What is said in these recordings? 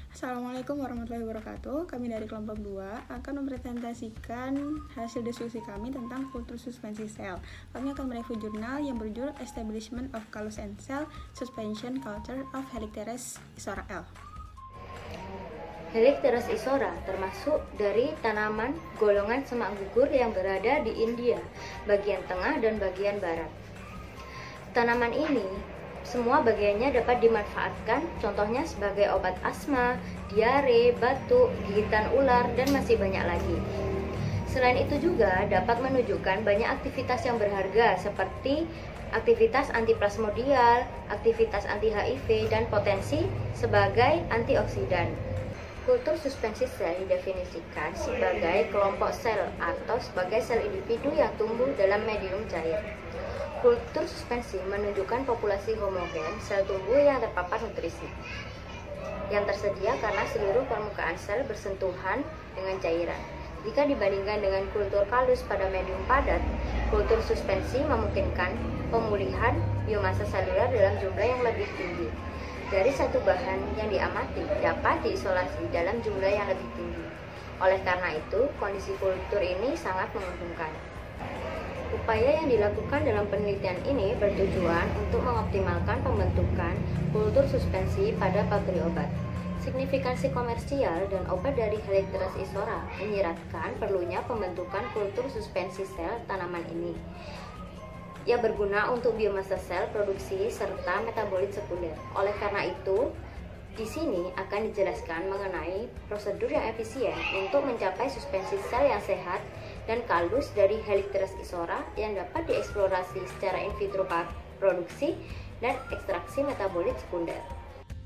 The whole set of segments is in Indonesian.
Assalamualaikum warahmatullahi wabarakatuh. Kami dari kelompok 2 akan mempresentasikan hasil diskusi kami tentang kultur suspensi sel. Kami akan mereview jurnal yang berjudul Establishment of Callus and Cell Suspension Culture of Helicteres isora L. Helicteres isora termasuk dari tanaman golongan semak gugur yang berada di India, bagian tengah dan bagian barat. Tanaman ini semua bagiannya dapat dimanfaatkan, contohnya sebagai obat asma, diare, batuk, gigitan ular, dan masih banyak lagi. Selain itu juga dapat menunjukkan banyak aktivitas yang berharga seperti aktivitas antiplasmodial, aktivitas anti-HIV, dan potensi sebagai antioksidan. Kultur suspensi sel didefinisikan sebagai kelompok sel atau sebagai sel individu yang tumbuh dalam medium cair. Kultur suspensi menunjukkan populasi homogen sel tubuh yang terpapar nutrisi yang tersedia karena seluruh permukaan sel bersentuhan dengan cairan. Jika dibandingkan dengan kultur kalus pada medium padat, kultur suspensi memungkinkan pemulihan biomasa seluler dalam jumlah yang lebih tinggi. Dari satu bahan yang diamati dapat diisolasi dalam jumlah yang lebih tinggi. Oleh karena itu, kondisi kultur ini sangat menguntungkan. Upaya yang dilakukan dalam penelitian ini bertujuan untuk mengoptimalkan pembentukan kultur suspensi pada pabrik obat. Signifikansi komersial dan obat dari Helicteres isora menyiratkan perlunya pembentukan kultur suspensi sel tanaman ini. Ia berguna untuk biomasa sel, produksi, serta metabolit sekunder. Oleh karena itu, di sini akan dijelaskan mengenai prosedur yang efisien untuk mencapai suspensi sel yang sehat dan kalus dari Helicteres isora yang dapat dieksplorasi secara in vitro produksi dan ekstraksi metabolit sekunder.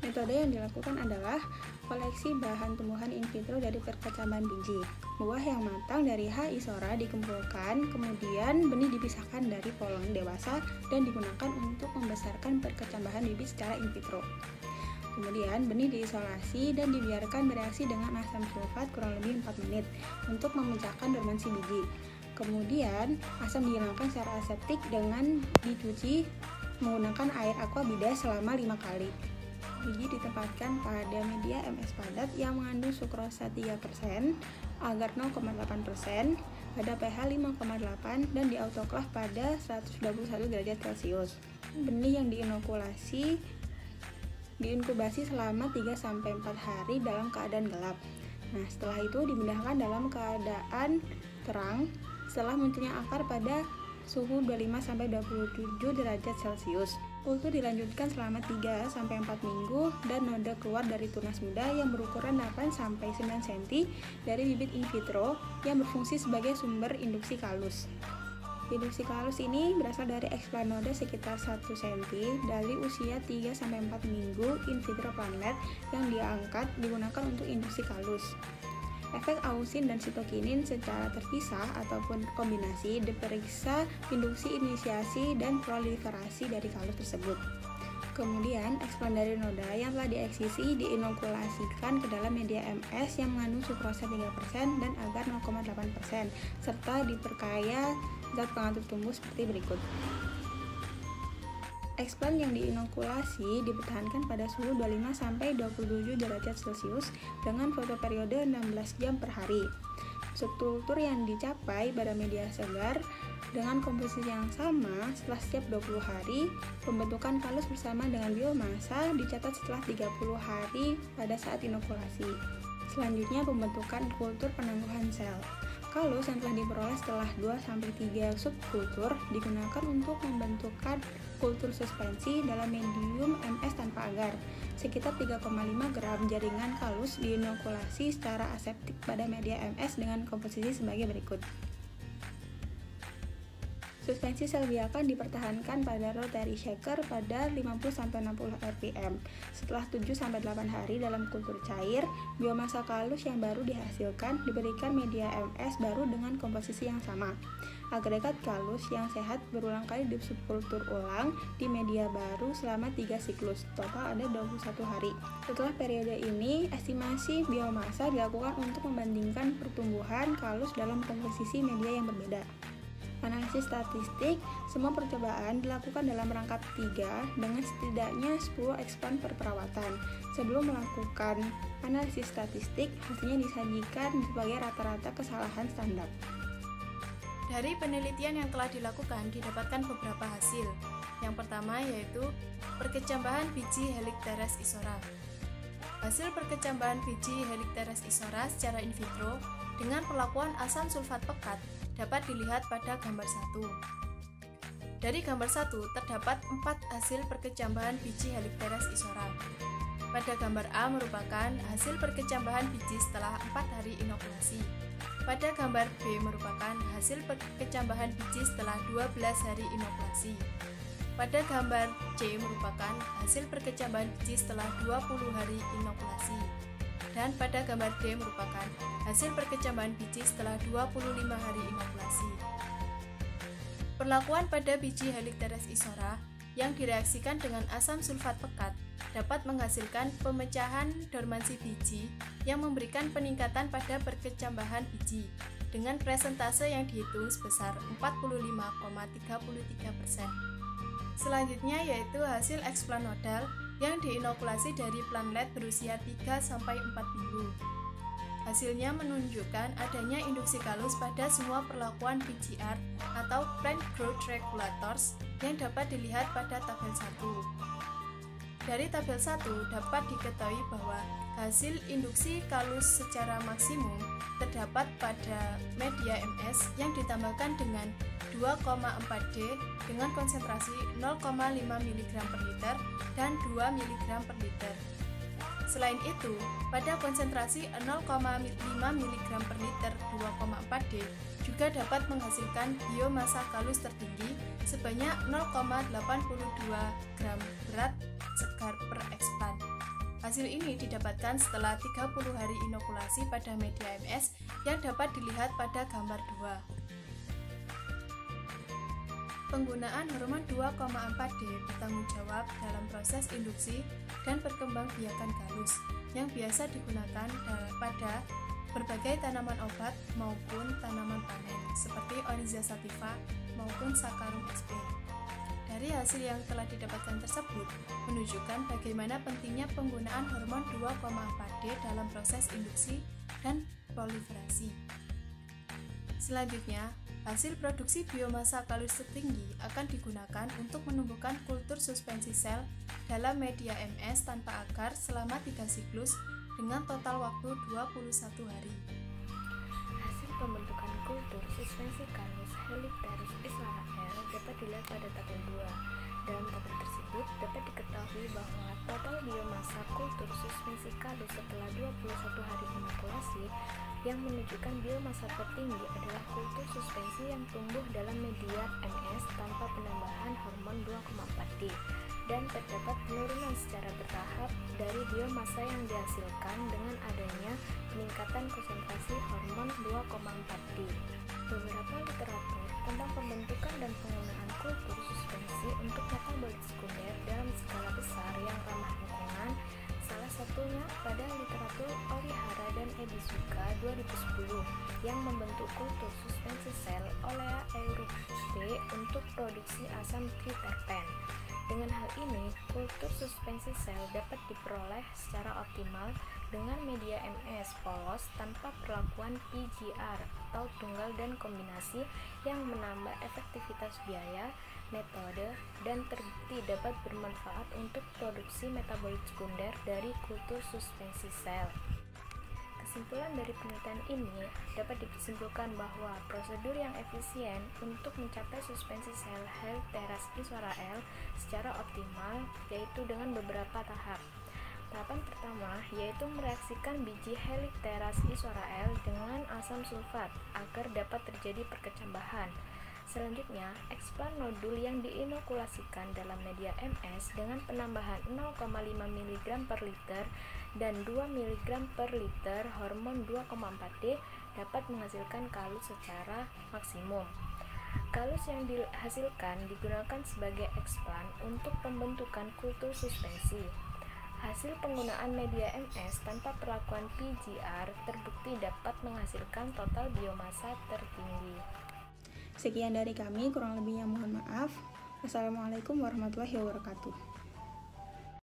Metode yang dilakukan adalah koleksi bahan tumbuhan in vitro dari perkecambahan biji. Buah yang matang dari H. isora dikumpulkan, kemudian benih dipisahkan dari polong dewasa dan digunakan untuk membesarkan perkecambahan bibit secara in vitro. Kemudian benih diisolasi dan dibiarkan bereaksi dengan asam sulfat kurang lebih 4 menit untuk memecahkan dormansi biji. Kemudian asam dihilangkan secara aseptik dengan dicuci menggunakan air aqua bidas selama 5 kali. Biji ditempatkan pada media MS padat yang mengandung sukrosa 3%, agar 0,8%, pada pH 5,8 dan diautoklav pada 121 derajat Celcius. Benih yang diinkubasi selama 3-4 hari dalam keadaan gelap. Nah, setelah itu dipindahkan dalam keadaan terang setelah munculnya akar pada suhu 25-27 derajat Celcius. Kultur dilanjutkan selama 3-4 minggu dan noda keluar dari tunas muda yang berukuran 8-9 cm dari bibit in vitro yang berfungsi sebagai sumber induksi kalus. Induksi kalus ini berasal dari eksplanode sekitar 1 cm dari usia 3-4 minggu in vitro plant yang digunakan untuk induksi kalus. Efek ausin dan sitokinin secara terpisah ataupun kombinasi diperiksa induksi inisiasi dan proliferasi dari kalus tersebut. Kemudian, eksplan dari noda yang telah dieksisi diinokulasikan ke dalam media MS yang mengandung sukrosa 3% dan agar 0,8%, serta diperkaya zat pengatur tumbuh seperti berikut. Eksplan yang diinokulasi dipertahankan pada suhu 25-27 derajat Celcius dengan fotoperiode 16 jam per hari. Struktur yang dicapai pada media segar dengan komposisi yang sama setelah setiap 20 hari. Pembentukan kalus bersama dengan biomasa dicatat setelah 30 hari pada saat inokulasi. Selanjutnya, pembentukan kultur penangguhan sel. Kalus yang telah diperoleh setelah 2-3 subkultur digunakan untuk membentukkan kultur suspensi dalam medium MS tanpa agar. Sekitar 3,5 gram jaringan kalus diinokulasi secara aseptik pada media MS dengan komposisi sebagai berikut. Suspensi sel biakan dipertahankan pada rotary shaker pada 50-60 rpm. Setelah 7-8 hari dalam kultur cair, biomasa kalus yang baru dihasilkan diberikan media MS baru dengan komposisi yang sama. Agregat kalus yang sehat berulang kali di subkultur ulang di media baru selama 3 siklus, total ada 21 hari. Setelah periode ini, estimasi biomasa dilakukan untuk membandingkan pertumbuhan kalus dalam komposisi media yang berbeda. Analisis statistik, semua percobaan dilakukan dalam rangka 3 dengan setidaknya 10 eksplan per perawatan. Sebelum melakukan analisis statistik, hasilnya disajikan sebagai rata-rata kesalahan standar. Dari penelitian yang telah dilakukan didapatkan beberapa hasil. Yang pertama yaitu perkecambahan biji Helicteres isora. Hasil perkecambahan biji Helicteres isora secara in vitro dengan perlakuan asam sulfat pekat dapat dilihat pada gambar 1. Dari gambar 1 terdapat 4 hasil perkecambahan biji Helicteres isora. Pada gambar A merupakan hasil perkecambahan biji setelah 4 hari inokulasi. Pada gambar B merupakan hasil perkecambahan biji setelah 12 hari inokulasi. Pada gambar C merupakan hasil perkecambahan biji setelah 20 hari inokulasi. Dan pada gambar D merupakan hasil perkecambahan biji setelah 25 hari inokulasi. Perlakuan pada biji Helicteres isora yang direaksikan dengan asam sulfat pekat dapat menghasilkan pemecahan dormansi biji yang memberikan peningkatan pada perkecambahan biji dengan presentase yang dihitung sebesar 45,33%. Selanjutnya yaitu hasil eksplan nodal yang diinokulasi dari plantlet berusia 3-4 minggu. Hasilnya menunjukkan adanya induksi kalus pada semua perlakuan PGR atau Plant Growth Regulators yang dapat dilihat pada tabel 1. Dari tabel 1 dapat diketahui bahwa hasil induksi kalus secara maksimum terdapat pada media MS yang ditambahkan dengan 2,4D dengan konsentrasi 0,5 mg per liter dan 2 mg per liter. Selain itu, pada konsentrasi 0,5 mg per liter 2,4D juga dapat menghasilkan biomasa kalus tertinggi sebanyak 0,82 gram berat segar per eksplan. Hasil ini didapatkan setelah 30 hari inokulasi pada media MS yang dapat dilihat pada gambar 2. Penggunaan hormon 2,4D bertanggung jawab dalam proses induksi dan perkembangbiakan galus yang biasa digunakan pada berbagai tanaman obat maupun tanaman panen seperti Oryza sativa maupun Saccharum sp. Dari hasil yang telah didapatkan tersebut menunjukkan bagaimana pentingnya penggunaan hormon 2,4D dalam proses induksi dan proliferasi. Selanjutnya, hasil produksi biomasa kalus tertinggi akan digunakan untuk menumbuhkan kultur suspensi sel dalam media MS tanpa akar selama 3 siklus dengan total waktu 21 hari. Hasil pembentukan kultur suspensi kalus Helicteres isora L dapat dilihat pada tabel 2. Dalam tabel tersebut dapat diketahui bahwa total biomasa kultur suspensi kalus setelah 21 hari inokulasi yang menunjukkan biomasa tertinggi adalah kultur suspensi yang tumbuh dalam media MS tanpa penambahan hormon 2,4D dan terdapat penurunan secara bertahap dari biomasa yang dihasilkan dengan adanya peningkatan konsentrasi hormon 2,4D. Beberapa literatur tentang pembentukan dan penggunaan kultur suspensi untuk metabolit sekunder dalam skala besar yang ramah lingkungan, salah satunya pada literatur Orihara dan Edisuka 2010 yang membentuk kultur suspensi sel olea aerobe untuk produksi asam triterpen. Dengan hal ini, kultur suspensi sel dapat diperoleh secara optimal dengan media MS polos tanpa perlakuan PGR atau tunggal dan kombinasi yang menambah efektivitas biaya, metode, dan terbukti dapat bermanfaat untuk produksi metabolit sekunder dari kultur suspensi sel. Kesimpulan dari penelitian ini dapat disimpulkan bahwa prosedur yang efisien untuk mencapai suspensi sel Helicteres isora L secara optimal yaitu dengan beberapa tahap. Tahapan pertama yaitu mereaksikan biji Helicteres isora L dengan asam sulfat agar dapat terjadi perkecambahan. Selanjutnya, eksplan nodul yang diinokulasikan dalam media MS dengan penambahan 0,5 mg per liter dan 2 mg per liter hormon 2,4D dapat menghasilkan kalus secara maksimum. Kalus yang dihasilkan digunakan sebagai eksplan untuk pembentukan kultur suspensi. Hasil penggunaan media MS tanpa perlakuan PGR terbukti dapat menghasilkan total biomasa tertinggi. Sekian dari kami, kurang lebihnya mohon maaf. Wassalamualaikum warahmatullahi wabarakatuh.